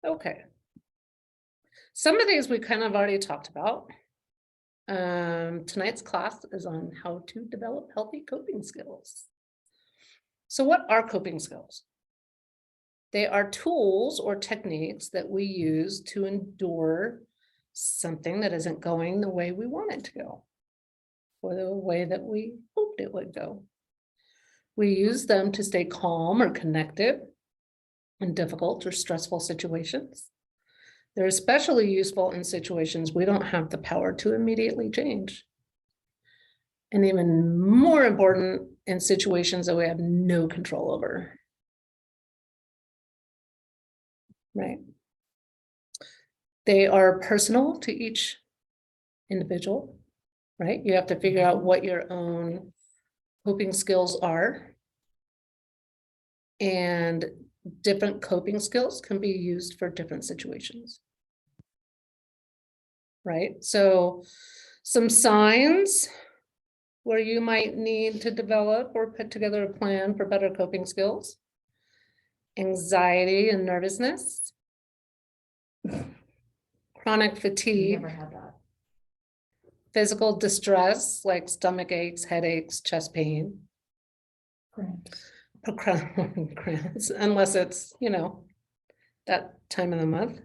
Okay. Some of these we kind of already talked about. Tonight's class is on how to develop healthy coping skills. So what are coping skills? They are tools or techniques that we use to endure something that isn't going the way we want it to go, or the way that we hoped it would go. We use them to stay calm or connected in difficult or stressful situations. They're especially useful in situations we don't have the power to immediately change. And even more important in situations that we have no control over. Right? They are personal to each individual, right? You have to figure out what your own coping skills are. And different coping skills can be used for different situations. Right? So some signs where you might need to develop or put together a plan for better coping skills. Anxiety and nervousness. Chronic fatigue. Never had that. Physical distress like stomach aches, headaches, chest pain. Cramps, unless it's, that time of the month.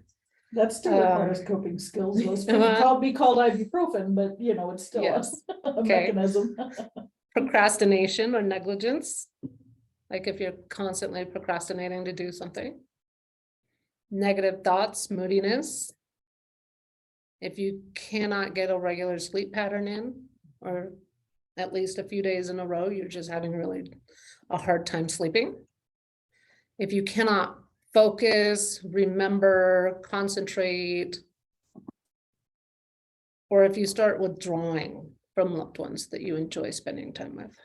That still requires coping skills. It would be called ibuprofen, but it's still Yes. a mechanism. Procrastination or negligence, like if you're constantly procrastinating to do something. Negative thoughts, moodiness. If you cannot get a regular sleep pattern in, or at least a few days in a row, you're just having really a hard time sleeping. If you cannot focus, remember, concentrate, or if you start withdrawing from loved ones that you enjoy spending time with.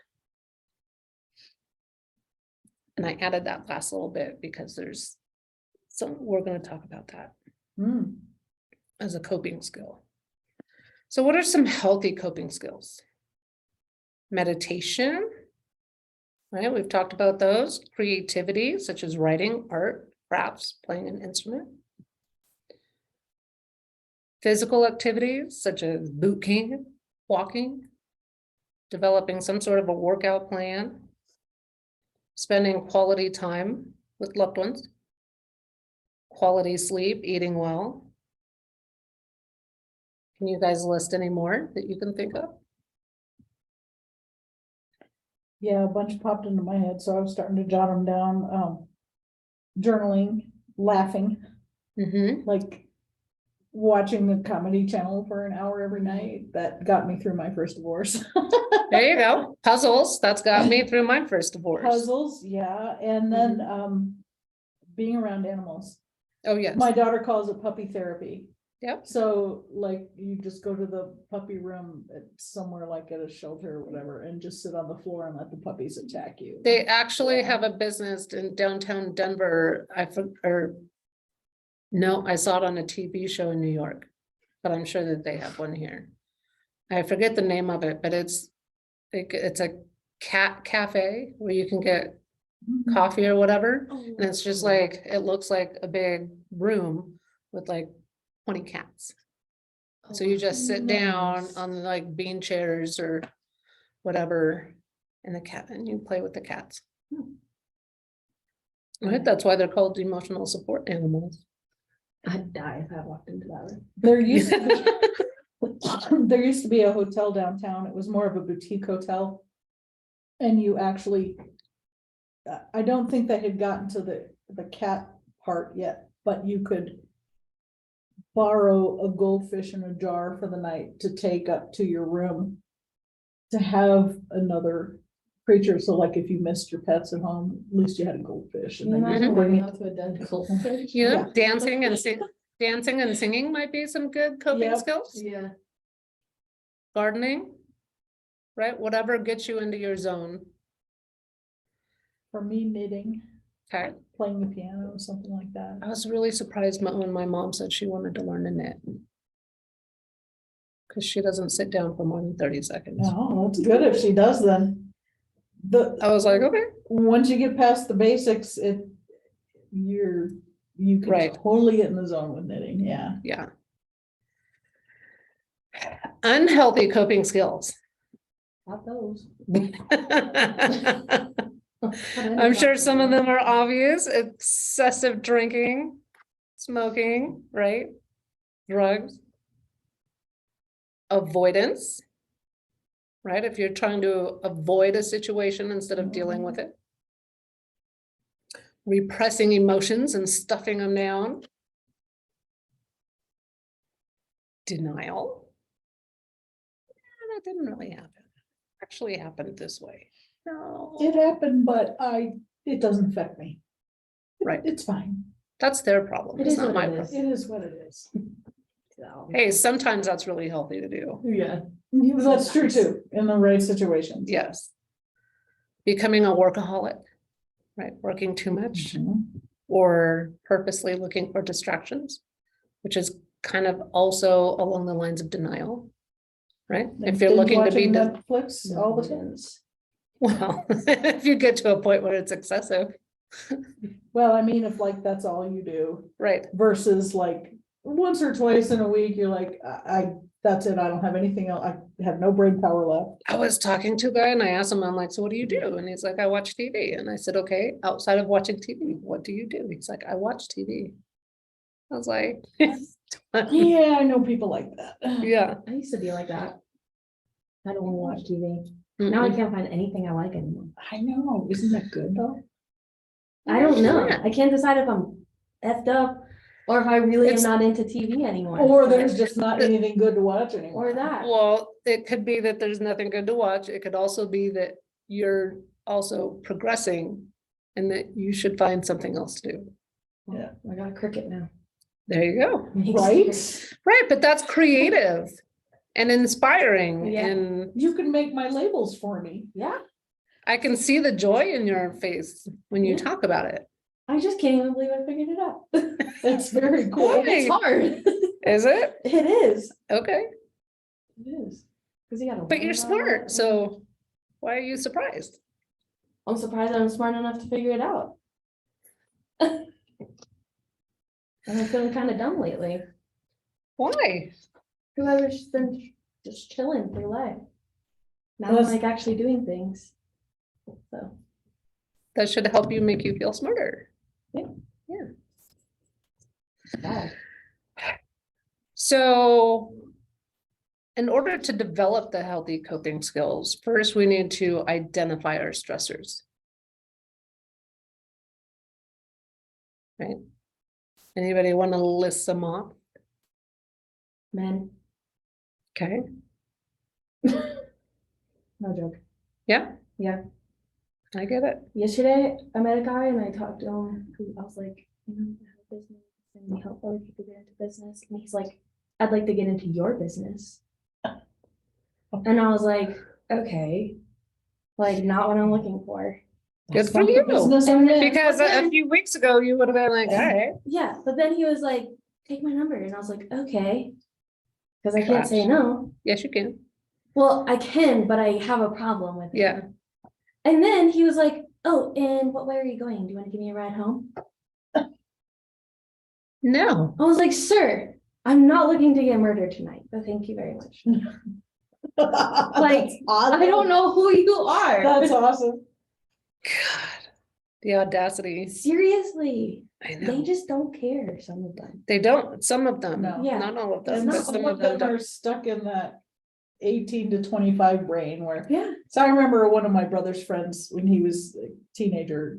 And I added that last little bit because we're going to talk about that as a coping skill. So what are some healthy coping skills? Meditation, right? We've talked about those. Creativity, such as writing, art, crafts, playing an instrument. Physical activities, such as boot camp, walking, developing some sort of a workout plan, spending quality time with loved ones, quality sleep, eating well. Can you guys list any more that you can think of? Yeah, a bunch popped into my head, so I was starting to jot them down. Journaling, laughing, like watching the Comedy Channel for an hour every night. That got me through my first divorce. There you go. Puzzles. That's got me through my first divorce. Puzzles, yeah. And then being around animals. Oh, yes. My daughter calls it puppy therapy. Yep. So like you just go to the puppy room at somewhere like at a shelter or whatever and just sit on the floor and let the puppies attack you. They actually have a business in downtown Denver. I saw it on a TV show in New York, but I'm sure that they have one here. I forget the name of it, but it's a cat cafe where you can get coffee or whatever. And it's just like, it looks like a big room with like 20 cats. So you just sit down on like bean chairs or whatever and you play with the cats. Right? That's why they're called emotional support animals. I'd die if I walked into that room. There used to be a hotel downtown. It was more of a boutique hotel. And you actually, I don't think they had gotten to the cat part yet, but you could borrow a goldfish in a jar for the night to take up to your room to have another creature. So like if you missed your pets at home, at least you had a goldfish. And then you bring it to a den goldfish. Yeah, dancing and singing might be some good coping skills. Yeah. Gardening, right? Whatever gets you into your zone. For me, knitting, Okay. playing the piano, something like that. I was really surprised when my mom said she wanted to learn to knit. Because she doesn't sit down for more than 30 seconds. Oh, that's good if she does then. I was like, okay. Once you get past the basics, you're you can Right. totally get in the zone with knitting, yeah. Yeah. Unhealthy coping skills. Not those. I'm sure some of them are obvious: excessive drinking, smoking, right? Drugs. Avoidance, right? If you're trying to avoid a situation instead of dealing with it. Repressing emotions and stuffing them down. Denial. That didn't really happen. Actually happened this way. No. It happened, but it doesn't affect me. Right. It's fine. That's their problem. It It's is not what my it is. problem. It is what it is. So, Hey, sometimes that's really healthy to do. yeah. That's true too, in the right situations. Yes. Becoming a workaholic, right? Working too much Mhm. or purposely looking for distractions, which is kind of also along the lines of denial, right? If you're Binge looking to be, watching Netflix all the time. well, if you get to a point where it's excessive, Well, I mean, if like that's all you do right? versus like once or twice in a week, you're like, that's it. I don't have anything else. I have no brain power left. I was talking to a guy and I asked him, I'm like, so what do you do? And he's like, I watch TV. And I said, okay, outside of watching TV, what do you do? He's like, I watch TV. I was like, Yeah, I know people like that. yeah. I used to be like that. I don't want to watch TV. Now I Mm-mm. can't find anything I like anymore. I know. Isn't that good though? I don't know. Yeah. I can't decide if I'm effed up or if I really It's- am not into TV anymore. Or there's just not anything good to watch anymore. Or that. Well, it could be that there's nothing good to watch. It could also be that you're also progressing and that you should find something else to do. Yeah. I got a cricket now. There you go. Right? Right, but that's creative and inspiring, Yeah. and You can make my labels for me. Yeah. I can see the joy in your face when you Yeah. talk about it. I just can't even believe I figured it out. It's very cool. Why? It's hard. Is it? It is. Okay, It is. Because you gotta. but you're learn about smart, it. so why are you surprised? I'm surprised I'm smart enough to figure it out. And I'm feeling kind of dumb lately. Why? Because I've just been just chilling through life. Now I'm That's- like actually doing things. So That should help you, make you feel smarter. wow. So in order to develop the healthy coping skills, first we need to identify our stressors. Right? Anybody want to list them off? Man, Okay, no joke. yeah, Yeah. I get it. Yesterday I met a guy and I talked to him. I was like, you know, I have a business and we help other people get into business. And he's like, I'd like to get into your business. And I was like, okay, like not what I'm looking for. Good That's for not the you. business I'm in. Because a few weeks ago you would have been like, all right, Yeah, but then he was like, take my number. And I was like, okay. Because I can't say Gosh. no. yes, you can. Well, I can, but I have a problem with it. Yeah. And then he was like, oh, and what way are you going? Do you want to give me a ride home? No. I was like, sir, I'm not looking to get murdered tonight, but thank you very much. Like, That's awesome. I don't know who you are. That's awesome. God, the audacity. Seriously, I they know. just don't care, some of them. They don't, some of them, No. Yeah. not all of them, And but some some of of them them are don't. stuck in that 18 to 25 brain where, Yeah. so I remember one of my brother's friends when he was a teenager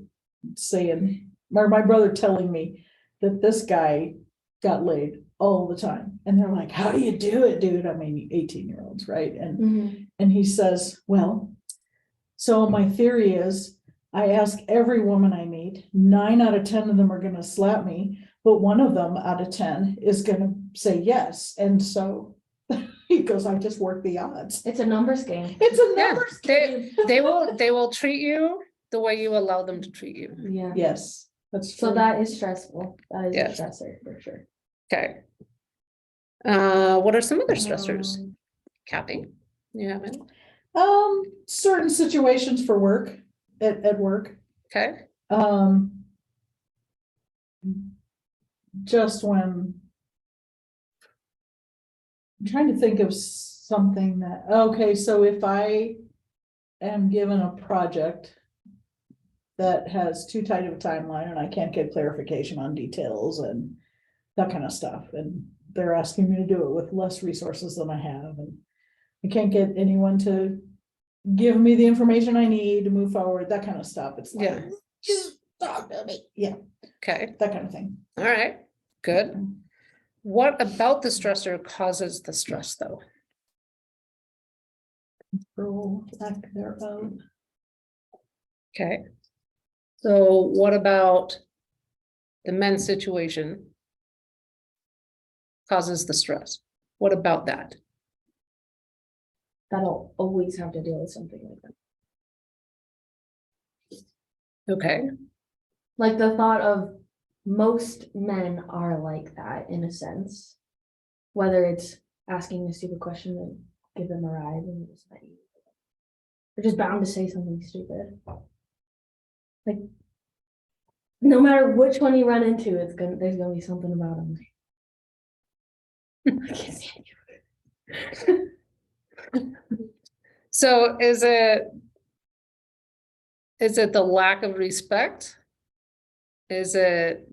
saying, or my brother telling me that this guy got laid all the time. And they're like, how do you do it, dude? I mean, 18-year-olds, right? And he says, well, so my theory is I ask every woman I meet, 9 out of 10 of them are gonna slap me, but one of them out of 10 is gonna say yes. And so he goes, I just work the odds. It's a numbers game. It's a Yeah, numbers game. They will treat you the way you allow them to treat you. Yeah. Yes, that's true. So that is stressful. That is Yes. a stressor for sure. Okay. What are some other stressors? Kathy, you have any? Certain situations for work, at work. Okay, just when. I'm trying to think of something that, okay, so if I am given a project that has too tight of a timeline and I can't get clarification on details and that kind of stuff, and they're asking me to do it with less resources than I have, and I can't get anyone to give me the information I need to move forward, that kind of stuff. It's like, Yeah. just talk to me. Yeah, Okay, that kind of thing. all right, good. What about the stressor causes the stress though? For lack thereof. Okay. So what about the men's situation causes the stress? What about that? That'll always have to deal with something like that. Okay, Like the thought of most men are like that in a sense. Whether it's asking a stupid question to give them a ride and just let you. They're just bound to say something stupid. Like, no matter which one you run into, there's gonna be something about them. I can't stand you. so is it the lack of respect? Is it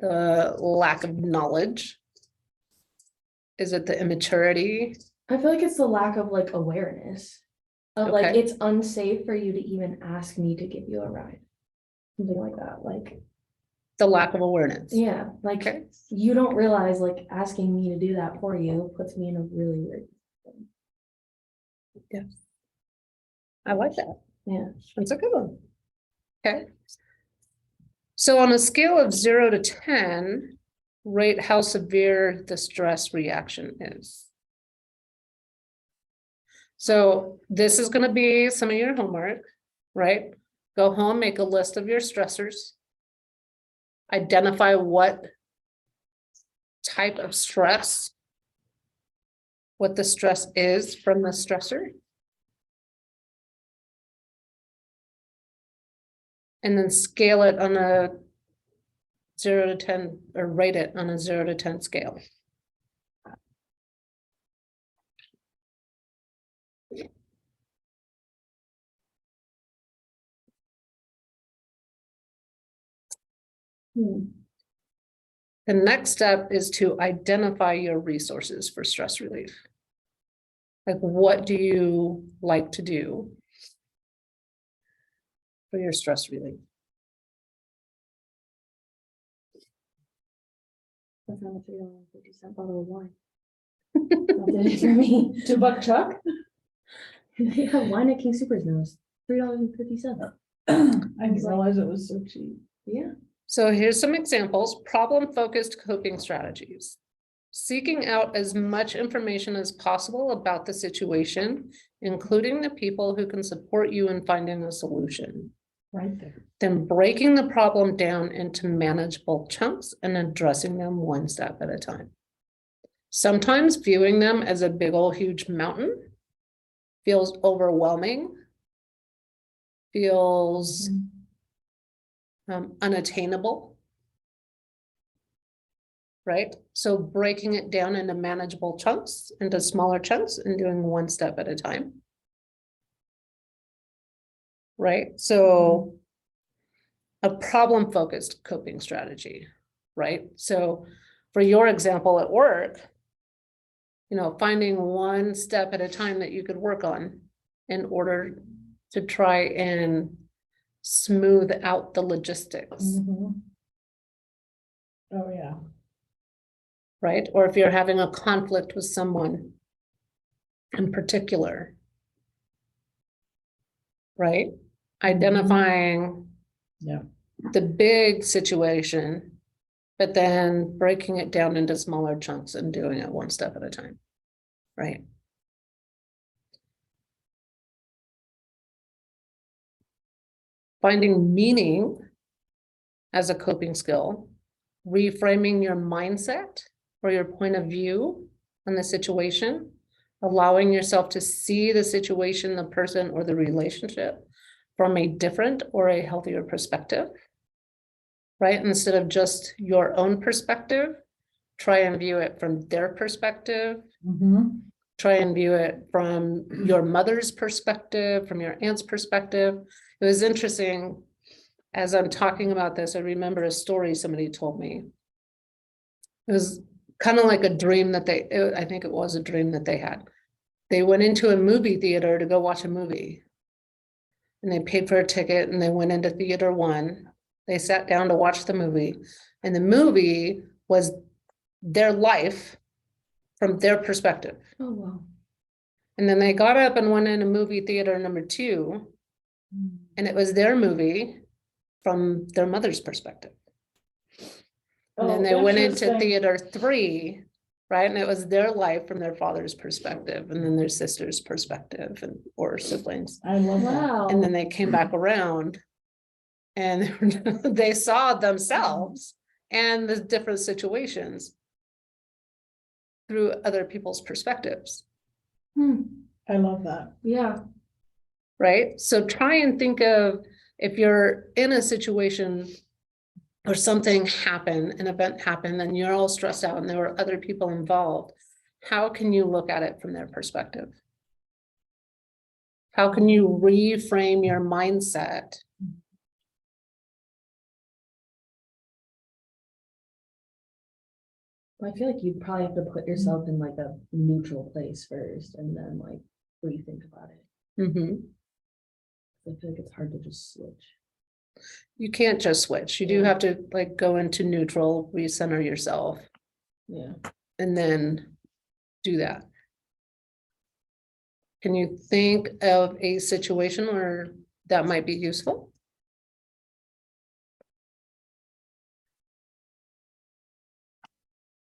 the lack of knowledge? Is it the immaturity? I feel like it's the lack of like awareness. Of like, Okay. it's unsafe for you to even ask me to give you a ride. Something like that, like, The lack of awareness. yeah, like, Okay. you don't realize like asking me to do that for you puts me in a really weird. Yes. I like that. Yeah. That's a good one. Okay. So on a scale of 0 to 10, rate how severe the stress reaction is. So this is going to be some of your homework, right? Go home, make a list of your stressors. Identify what type of stress, what the stress is from the stressor. And then scale it on a 0 to 10, or rate it on a 0 to 10 scale. The next step is to identify your resources for stress relief. Like, what do you like to do for your stress relief? That's not a $3.50 bottle of wine. That did it for me. $2 Chuck? Yeah, wine at King Super's now is $3.50. I didn't realize it was so cheap. Yeah. So here's some examples: problem-focused coping strategies. Seeking out as much information as possible about the situation, including the people who can support you in finding a solution. Right there. Then breaking the problem down into manageable chunks and addressing them one step at a time. Sometimes viewing them as a big old huge mountain feels overwhelming, feels unattainable. Right? So breaking it down into manageable chunks, into smaller chunks, and doing one step at a time. Right? So a problem-focused coping strategy, right? So for your example at work, finding one step at a time that you could work on in order to try and smooth out the logistics. Oh, yeah. Right? Or if you're having a conflict with someone in particular, right? Identifying the big situation, but then breaking it down into smaller chunks and doing it one step at a time, right? Finding meaning as a coping skill, reframing your mindset or your point of view on the situation, allowing yourself to see the situation, the person, or the relationship from a different or a healthier perspective. right? Instead of just your own perspective, try and view it from their perspective. Mhm. Try and view it from your mother's perspective, from your aunt's perspective. It was interesting, as I'm talking about this, I remember a story somebody told me. It was kind of like a dream that I think it was a dream that they had. They went into a movie theater to go watch a movie. And they paid for a ticket and they went into theater one. They sat down to watch the movie, and the movie was their life from their perspective. Oh, wow. And then they got up and went into movie theater number 2, and it was their movie from their mother's perspective. And then Oh, they went into interesting. theater 3, right? And it was their life from their father's perspective, and then their sister's perspective, and or siblings. I love that. Wow. And then they came back around and they saw themselves and the different situations through other people's perspectives, I love that. Yeah. right? So try and think of, if you're in a situation or something happened, an event happened, and you're all stressed out and there were other people involved, how can you look at it from their perspective? How can you reframe your mindset? I feel like you probably have to put yourself in like a neutral place first and then like rethink about it. Mhm. I feel like it's hard to just switch. You can't just switch. You do Yeah. have to like go into neutral, recenter yourself, Yeah. and then do that. Can you think of a situation where that might be useful?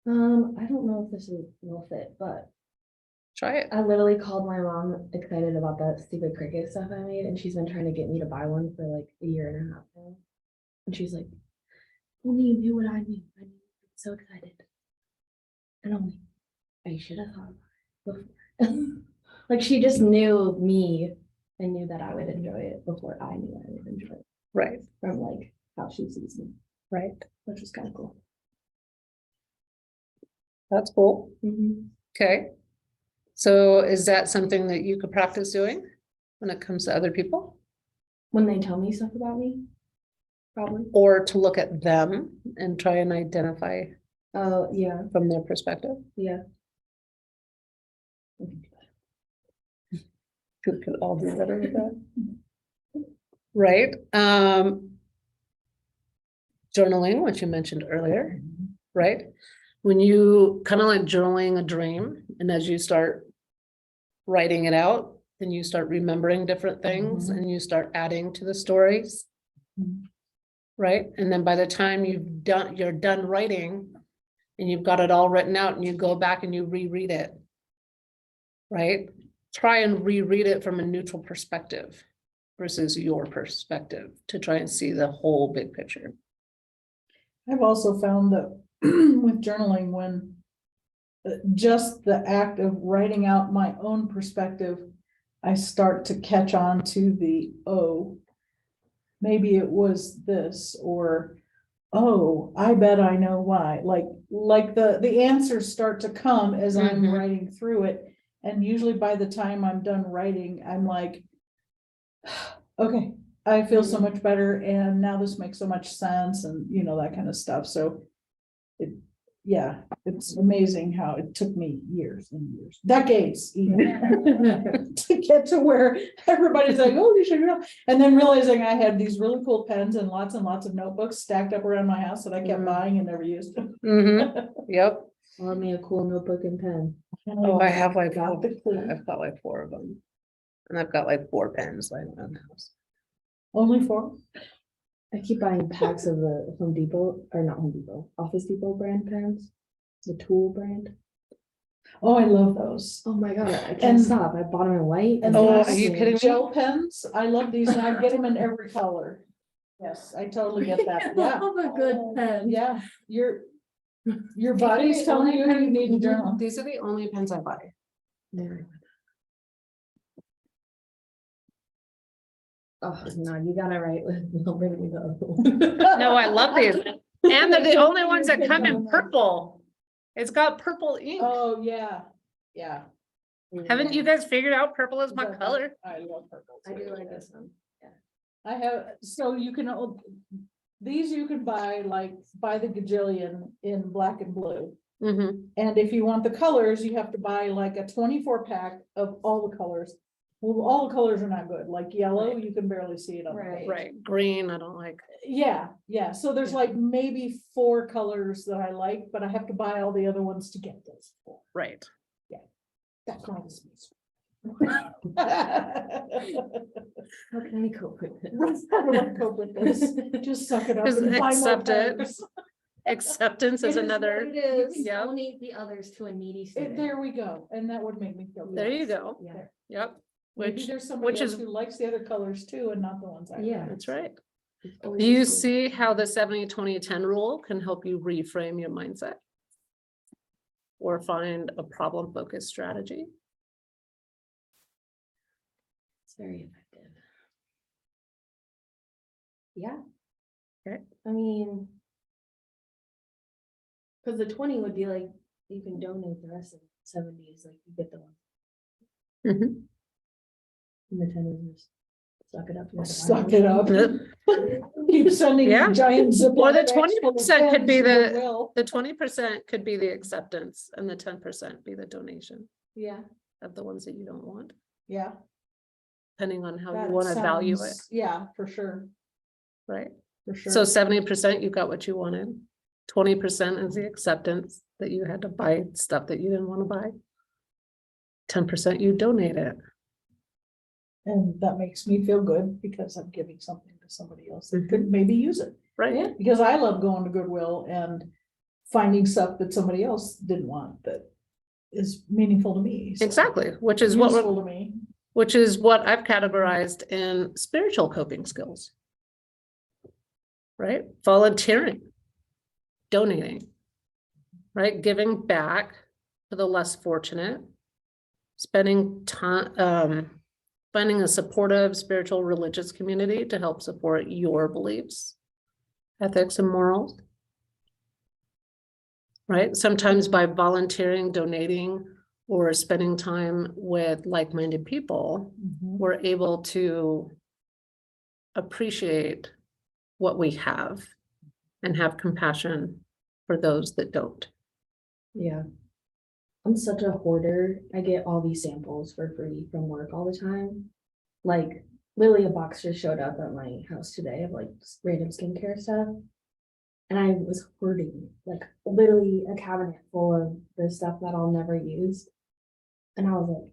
I don't know if this will fit, but Try it. I literally called my mom excited about that stupid cricket stuff I made, and she's been trying to get me to buy one for like a year and a half now. And she's like, only you knew what I knew. I'm so excited. And I'm like, I should have thought about it before. Like she just knew me and knew that I would enjoy it before I knew I would enjoy it Right, from like how she sees me, right. which was kind of cool. That's cool. Mm-hmm. Okay. So is that something that you could practice doing when it comes to other people? When they tell me stuff about me, probably. Or to look at them and try and identify Oh, yeah, from their perspective? yeah. We could all do better with that. Right. Journaling, which you mentioned earlier, right? When you kind of like journaling a dream, and as you start writing it out, then you start remembering different things and you start adding to the stories. Mhm. Right? And then by the time you're done writing and you've got it all written out, and you go back and you reread it. Right? Try and reread it from a neutral perspective versus your perspective to try and see the whole big picture. I've also found that with journaling, when just the act of writing out my own perspective, I start to catch on to the, oh, maybe it was this, or, oh, I bet I know why. Like the answers start to come as I'm Mhm. writing through it. And usually by the time I'm done writing, I'm like, okay, I feel so much better, and now this makes so much sense, and you know, that kind of stuff. So yeah, it's amazing how it took me years and years, decades even, to get to where everybody's like, oh, you should know. And then realizing I had these really cool pens and lots of notebooks stacked up around my house that I kept buying and never used. Mhm. Yep. Love me a cool notebook and pen. Oh, I have like, Got the clue. I've got like 4 of them. And I've got like 4 pens lying around the house. Only 4? I keep buying packs of the Home Depot, or not Home Depot, Office Depot brand pens, the Tool brand. Oh, I love those. Oh my god, I can't And- stop. I bought them in white. And Oh, these are you kidding me? Gel pens, I love these, and I get them in every color. Yes, I totally get that, yeah. Love a good pen. Yeah, your body's telling you you need to journal. These are the only pens I buy. Yeah. Oh, no, you got it right with Wilbur. No, I love these. And they're the only ones that come in purple. It's got purple ink. Oh, yeah, yeah. Haven't you guys figured out purple is my Love color? I love purple. I do too. like this one. I have, so you can, these you can buy like by the gajillion in black and blue. Mm-hmm. And if you want the colors, you have to buy like a 24 pack of all the colors. Well, all the colors are not good, like yellow, you can barely see it on. the Right. page. Right, green, I don't like. Yeah, yeah, so there's like maybe 4 colors that I like, but I have to buy all the other ones to get those 4. Right. That drives me. How can I cope with this? How do I cope with this? Just suck it up Just and buy more accept it. pens. Acceptance is another. It is. Yeah. Donate the others to a needy And student. there we go, and that would make me feel good. There you go. Yeah. Yep. Maybe Which, there's somebody which else is- who likes the other colors too, and not the ones I like. Yeah. that's right. It's Do always you useful. see how the 70-20-10 rule can help you reframe your mindset? Or find a problem focused strategy? It's very effective. Yeah. Okay. I mean. Cause the 20 would be like, you can donate the rest of the 70s, like you get the one. Mhm. And the 10 is just suck it up. you have to buy Suck more. it up. Keep sending Yeah. me giant ziploc. Or the bags full of 20% could be pens, the- and will. The 20% could be the acceptance and the 10% be the donation Yeah. of the ones that you don't want, Yeah. depending on how that you want to value it, sounds- Yeah, for sure, right? for sure. So 70% you got what you wanted. 20% is the acceptance that you had to buy stuff that you didn't want to buy. 10% you donate it. And that makes me feel good because I'm giving something to somebody else that Mhm. could maybe use it. Right? Yeah. Because I love going to Goodwill and finding stuff that somebody else didn't want that is meaningful to me. so Exactly, which is what Useful we're, to me. which is what I've categorized in spiritual coping skills. Right? Volunteering, donating, right? Giving back to the less fortunate, spending time, finding a supportive spiritual religious community to help support your beliefs, ethics and morals. Right? Sometimes by volunteering, donating, or spending time with like-minded people, we're able to appreciate what we have and have compassion for those that don't. Yeah. I'm such a hoarder. I get all these samples for free from work all the time. Like literally a box just showed up at my house today of like random skincare stuff. And I was hoarding like literally a cabinet full of the stuff that I'll never use. And I was like,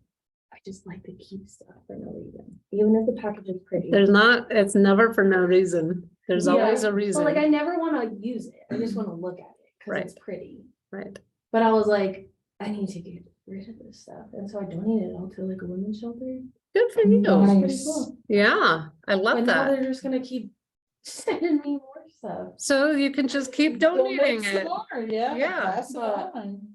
I just like to keep stuff for no reason. Even if the package is pretty. It's never for no reason. There's Yeah, always a But reason. like I never want to use it. I just want to look at it because Right. it's pretty. Right. But I was like, I need to get rid of this stuff. And so I donated it all to like a women's shelter. Good for you. Nice. It's pretty cool. Yeah, I love But now that. they're just gonna keep sending me more stuff. So you can just keep donating Donate some it. more, Yeah. Yeah, pass it but- on.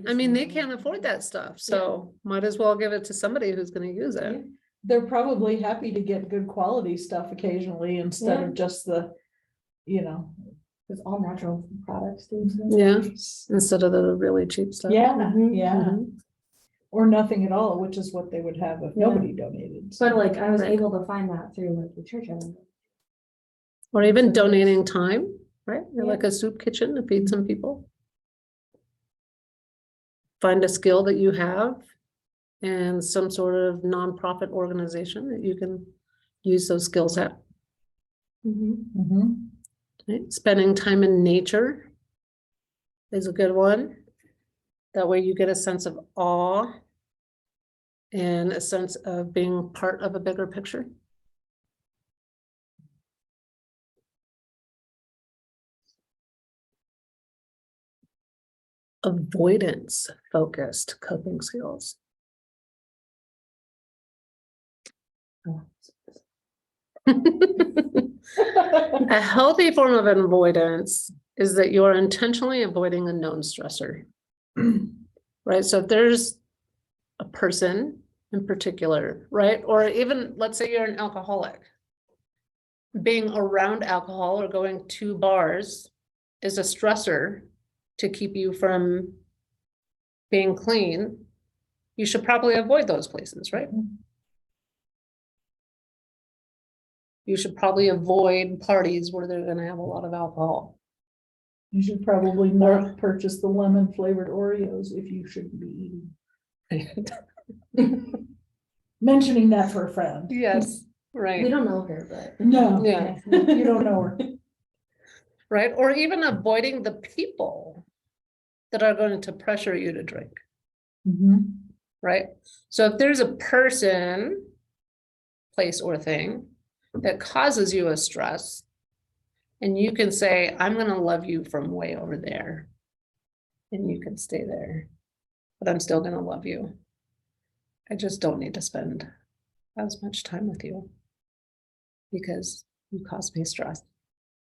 I mean, they can't afford that stuff, so might as well give it to somebody who's gonna use it. Yeah. They're probably happy to get good quality stuff occasionally instead Yeah. of just the, you know. It's all natural products too. so. Yeah, instead of the really cheap stuff. Yeah, Mhm. yeah, Mhm. or nothing at all, which is what they would have if Yeah. nobody donated. But like I was Right. able to find that through like the church I went to. Or even donating time, right? You're Yeah. like a soup kitchen to feed some people. Find a skill that you have and some sort of nonprofit organization that you can use those skills at. Mhm. Right? Spending time in nature is a good one. That way you get a sense of awe and a sense of being part of a bigger picture. Avoidance focused coping skills. Oh. A healthy form of avoidance is that you're intentionally avoiding a known stressor. Right? So if there's a person in particular, right? Or even, let's say you're an alcoholic. Being around alcohol or going to bars is a stressor to keep you from being clean. You should probably avoid those places, right? You should probably avoid parties where they're gonna have a lot of alcohol. You should probably not purchase the lemon flavored Oreos if you shouldn't be eating. Mentioning that for a friend. Yes, We right, don't know her, but. No, yeah, you don't know her. right, or even avoiding the people that are going to pressure you to drink, Mhm. right? So if there's a person, place, or thing that causes you a stress, and you can say, I'm gonna love you from way over there, and you can stay there, but I'm still gonna love you. I just don't need to spend as much time with you because you cause me stress.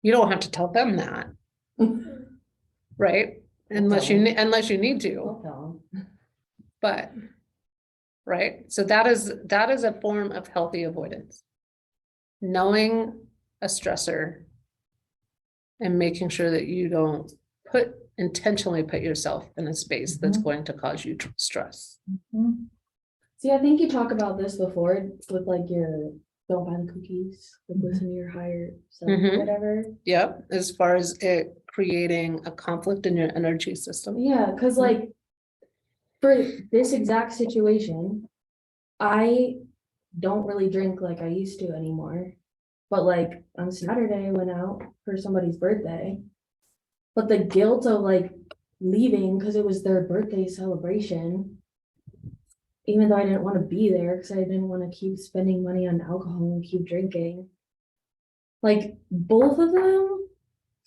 You don't have to tell them that, right? Unless you need to, I'll tell 'em. but, right? So that is a form of healthy avoidance. Knowing a stressor and making sure that you don't intentionally put yourself in a space that's Mhm. going to cause you stress. Mhm. See, I think you talk about this before with like your don't buy the cookies, like listen to your higher self Mhm. or whatever. Yep, as far as it creating a conflict in your energy system. Yeah, cause like for this exact situation, I don't really drink like I used to anymore. But like on Saturday, I went out for somebody's birthday. But the guilt of like leaving because it was their birthday celebration, even though I didn't want to be there because I didn't want to keep spending money on alcohol and keep drinking. Like both of them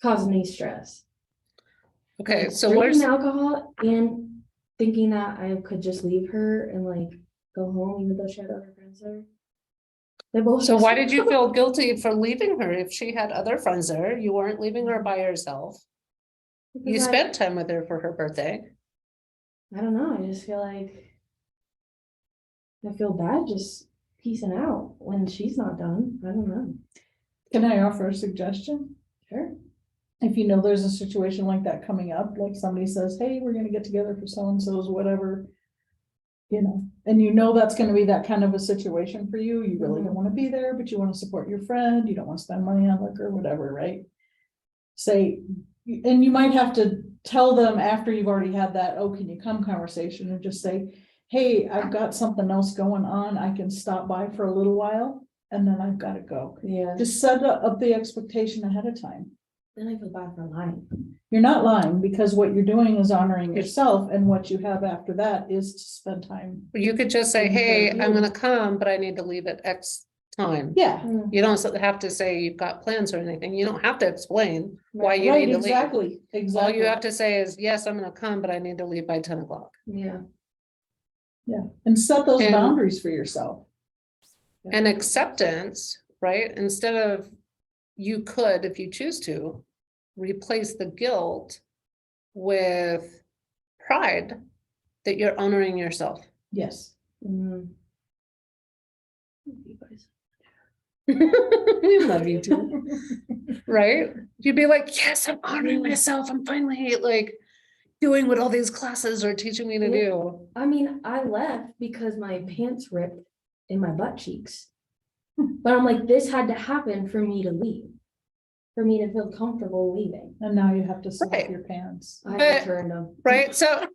caused me stress. Okay, Like, so drinking where's, alcohol and thinking that I could just leave her and like go home even though she had other friends there. They both so just- why did you feel guilty for leaving her if she had other friends there? You weren't leaving her by herself. You Because spent time with her for her birthday. I don't know, I just feel like I feel bad just peacing out when she's not done. I don't know. Can I offer a suggestion? Sure. If you know there's a situation like that coming up, like somebody says, hey, we're gonna get together for so-and-so's, whatever. You know, and you know that's gonna be that kind of a situation for you. You really don't wanna be there, but you wanna support your friend. You don't wanna spend money on liquor, whatever, right? Say, and you might have to tell them after you've already had that, oh, can you come conversation, and just say, hey, I've got something else going on. I can stop by for a little while and then I've gotta go. Yeah. Just set up the expectation ahead of time. Then I feel bad for lying. You're not lying because what you're doing is honoring yourself, and what you have after that is to spend time. You could just say, Mhm. hey, I'm gonna come, but I need to leave at X time. Yeah, You don't have to say you've got plans or anything. You don't have to explain why you right, need to leave. exactly, All exactly. you have to say is, yes, I'm gonna come, but I need to leave by 10 o'clock. Yeah. Yeah, and set those And- boundaries for yourself. And acceptance, right? Instead of, you could, if you choose to, replace the guilt with pride that you're honoring yourself. Yes. Mm. You guys. We love you too, right? You'd be like, yes, I'm honoring myself. I'm finally like doing what all these classes are teaching me to Yeah. do. I mean, I left because my pants ripped in my butt cheeks. But I'm like, this had to happen for me to leave. For me to feel comfortable leaving. And now you have to slap Right. your pants. I But- returned them. Right? So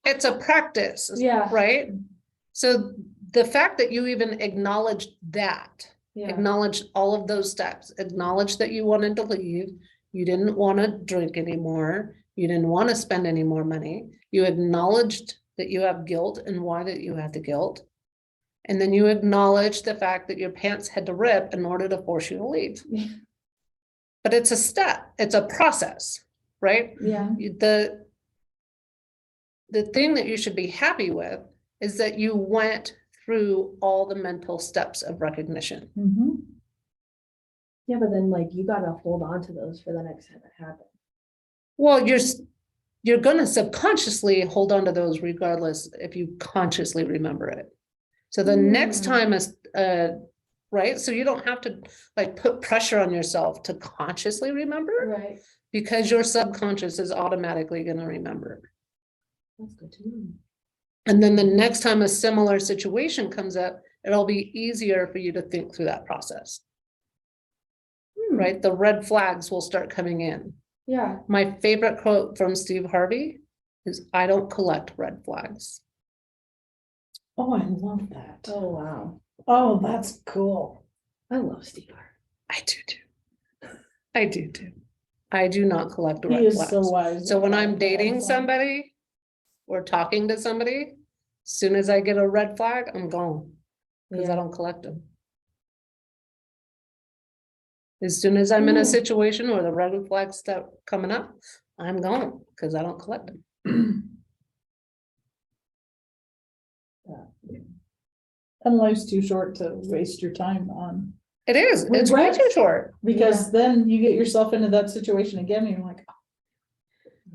it's a practice, Yeah. right? So the fact that you even acknowledged that, Yeah. acknowledged all of those steps, acknowledged that you wanted to leave, you didn't want to drink anymore, you didn't want to spend any more money, you acknowledged that you have guilt and why that you had the guilt. And then you acknowledged the fact that your pants had to rip in order to force you to leave. But it's a step, it's a process, right? Yeah. The thing that you should be happy with is that you went through all the mental steps of recognition. Mhm. Yeah, but then like you gotta hold on to those for the next time it happens. Well, you're gonna subconsciously hold on to those regardless if you consciously remember it. So the next time right, so you don't have to like put pressure on yourself to consciously remember, Right. because your subconscious is automatically gonna remember. That's good to know. And then the next time a similar situation comes up, it'll be easier for you to think through that process, right? The red flags will start coming in. Yeah. My favorite quote from Steve Harvey is, "I don't collect red flags." Oh, I love that. Oh, wow. Oh, that's cool. I love Steve Harvey. I do too. I do too. I do not collect He red is so flags. wise. So when I'm dating somebody or talking to somebody, as soon as I get a red flag, I'm gone, because I Yeah. don't collect them. As soon as I'm in a situation where the red flags start coming up, I'm gone, because I don't collect them. And life's too short to waste your time on, It is, it's way too Regrets? short. because then you get yourself into that situation again, and you're like,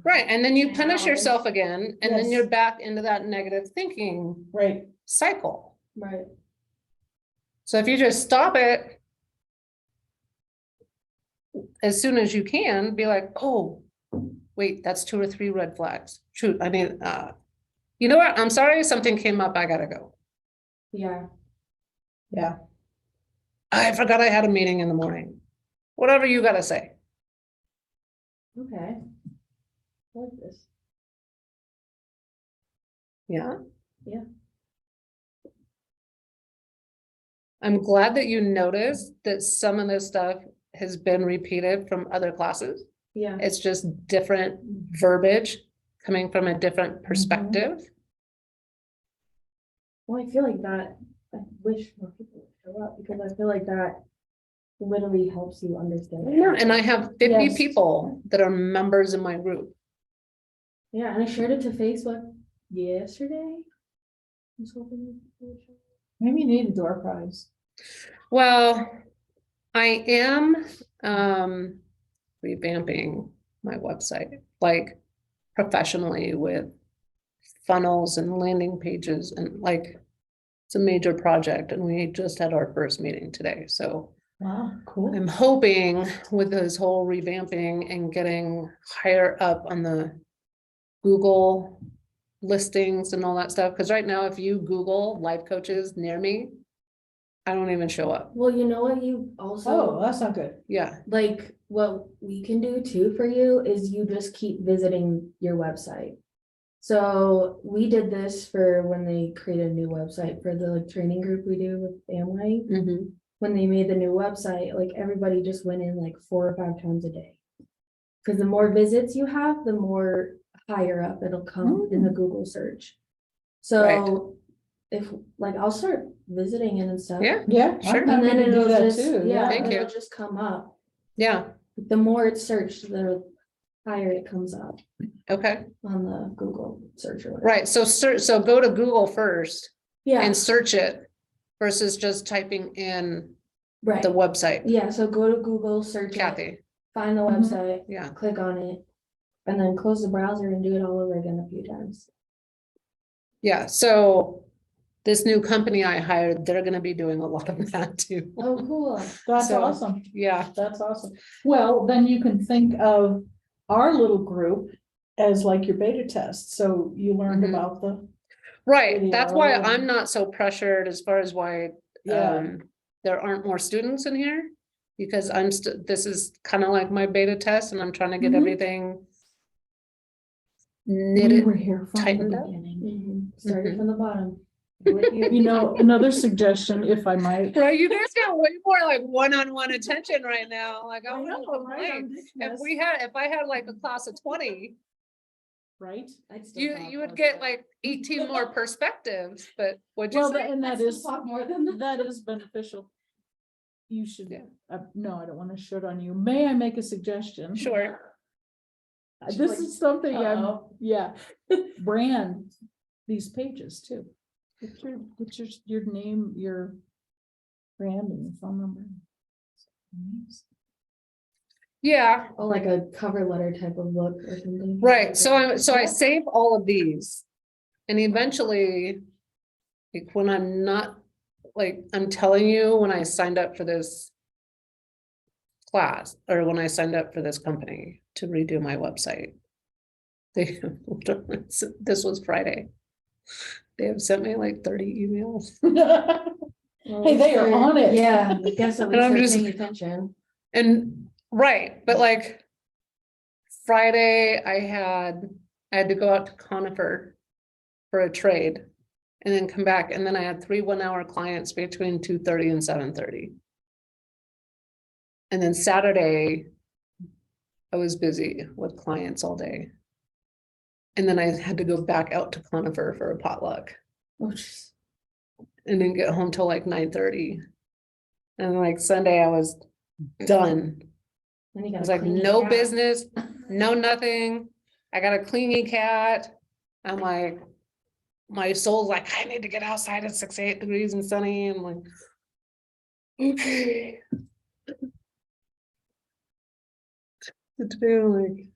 Right, and then you I punish know. yourself again, and then Yes. you're back into that negative thinking right, cycle. Right. So if you just stop it as soon as you can, be like, oh, wait, that's 2 or 3 red flags. Shoot, I mean, you know what? I'm sorry, something came up, I gotta go. Yeah. yeah. I forgot I had a meeting in the morning. Whatever you gotta say. Okay. I like this. Yeah. Yeah. I'm glad that you noticed that some of this stuff has been repeated from other classes. Yeah. It's just different verbiage coming from a different perspective. Well, I feel like that, I wish more people would show up, because I feel like that literally helps you understand. Yeah, and I have 50 Yes. people that are members in my group. Yeah, and I shared it to Facebook yesterday. I was hoping people would show up. Maybe you need a door prize. Well, I am revamping my website, like professionally, with funnels and landing pages, and like it's a major project, and we just had our first meeting today. So Wow, cool. I'm hoping with this whole revamping and getting higher up on the Google listings and all that stuff, because right now, if you Google life coaches near me, I don't even show up. Well, you know what you also, Oh, that's not good. Yeah. like, what we can do too for you is you just keep visiting your website. So we did this for when they created a new website for the like training group we do with family. Mhm. When they made the new website, like everybody just went in like 4 or 5 times a day. Because the more visits you have, the more higher up it'll come in the Google search. So if, like, I'll start visiting it and stuff. Yeah, Yeah, Sure. I'm And happy then to do it'll that just, too. yeah, Thank it'll you. just come up. yeah, The more it's searched, the higher it comes up okay, on the Google search or whatever. right, so search, so go to Google first Yeah, and search it versus just typing in right. the website. Yeah, so go to Google, search it, Kathy, find the Mhm. website, yeah, click on it, and then close the browser and do it all over again a few times. yeah, so this new company I hired, they're gonna be doing a lot of that too. Oh, cool. That's So- awesome. Yeah, That's awesome. Well, then you can think of our little group as like your beta test. So you learned Mhm. about the, right, that's why Video. I'm not so pressured as far as why yeah, there aren't more students in here. Because this is kind of like my beta test, and I'm trying to get Mhm. everything we knitted. were here from the tightened up. beginning. Started Mhm. from the bottom. With you. You know, another suggestion, if I might. Right, you guys got way more like one-on-one attention right now, like, I I wouldn't know, right? complain. I'm If I had like a class of 20, Right? I'd still you talk would more get than like 18 more perspectives, but what'd you Well, say? and that. that I'd still is, talk more than that. that is beneficial. You should, Yeah. no, I don't want to shoot on you. May I make a suggestion? Sure, This is something I'm, Uh-oh. yeah, brand these pages too. Get your name, your brand and your phone number. yeah, Oh, like a cover letter type of look or something. right, so I save all of these. And eventually, Like when I'm not, like, I'm telling you, when I signed up for this class, or when I signed up for this company to redo my website, they, this was Friday. They have sent me like 30 emails. Well, Hey, they are they're- on it. Yeah, I guess at And least I'm they're just- paying attention. And, right, but like Friday, I had to go out to Conifer for a trade and then come back, and then I had 3 1-hour clients between 2:30 and 7:30. And then Saturday, I was busy with clients all day. And then I had to go back out to Conifer for a potluck Oh, jeez. and then get home till like 9:30. And like Sunday, I was done. Then you I gotta was like, clean your no cat. business, no nothing. I got a clingy cat. I'm like, my soul's like, I need to get outside at 68 degrees and sunny. I'm like, okay. What to do, like,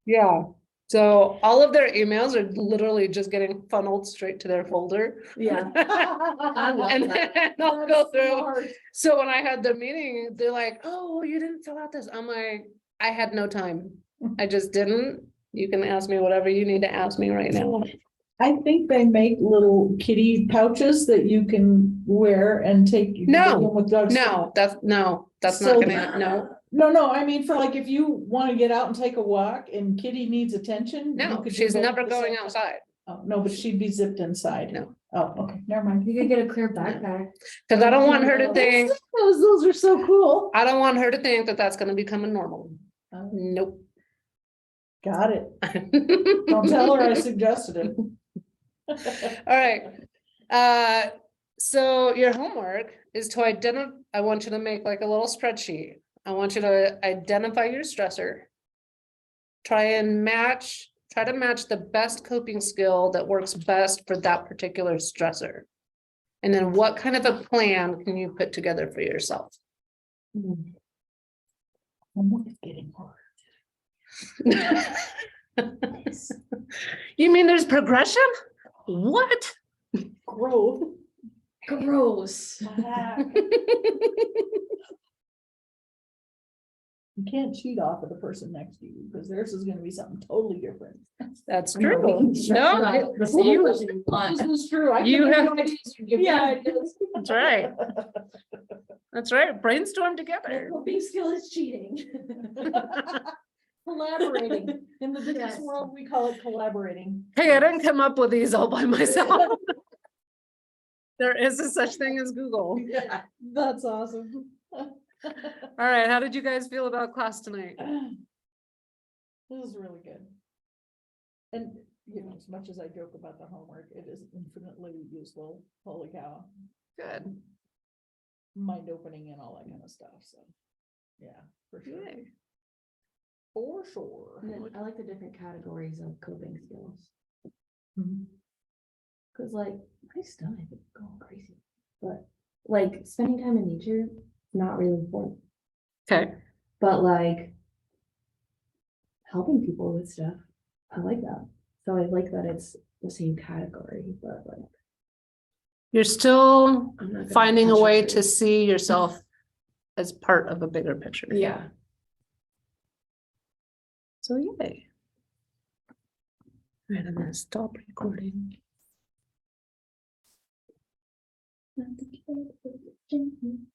yeah. So all of their emails are literally just getting funneled straight to their folder. Yeah. And then I'll go through. So when I had the meeting, they're like, oh, well, you didn't fill out this. I'm like, I had no time. I just didn't. You can ask me whatever you need to ask me right now. I think they make little kitty pouches that you can wear and take. You can No, take them with dogs. No, that's not So- gonna, no, No, I mean, for like, if you want to get out and take a walk and Kitty needs attention. you no, could do she's both never at the same going time. outside. Oh, no, but she'd be zipped inside. No. Oh, okay, never mind. You could get a clear backpack. Cause I don't want her to think, Those are so cool. I don't want her to think that that's gonna become a normal. Oh, Nope. got it. Don't tell her I suggested it. All right. So your homework is to identify, I want you to make like a little spreadsheet. I want you to identify your stressor. Try to match the best coping skill that works best for that particular stressor. And then what kind of a plan can you put together for yourself? Homework is getting hard. You mean there's progression? What? Growth. Gross. You can't cheat off of the person next to you because theirs is gonna be something totally different. That's I know, we true. can stress No, you out. it- The same you- person you want. This is true. I can You give have- ideas, you give me Yeah. ideas. that's right. That's right. Brainstorm together. Coping skill is cheating. Collaborating. In the business Yes. world, we call it collaborating. Hey, I didn't come up with these all by myself. There is a such thing as Google. Yeah, that's awesome. All right, how did you guys feel about class tonight? This is really good. And, you know, as much as I joke about the homework, it is infinitely useful. Holy cow. Good. Mind opening and all that kind of stuff, so. Yeah, for sure. Yay. For sure. And then I like the different categories of coping skills. Mhm. Cause like, my stomach is going crazy, but like spending time in nature, not really important, Okay, but like. Helping people with stuff, I like that. So I like that it's the same category, but like. you're still I'm not gonna finding a touch way it. to see yourself as part of a bigger picture. Yeah. So yay. All right, I'm gonna stop recording. Not the kid, but the gentleman.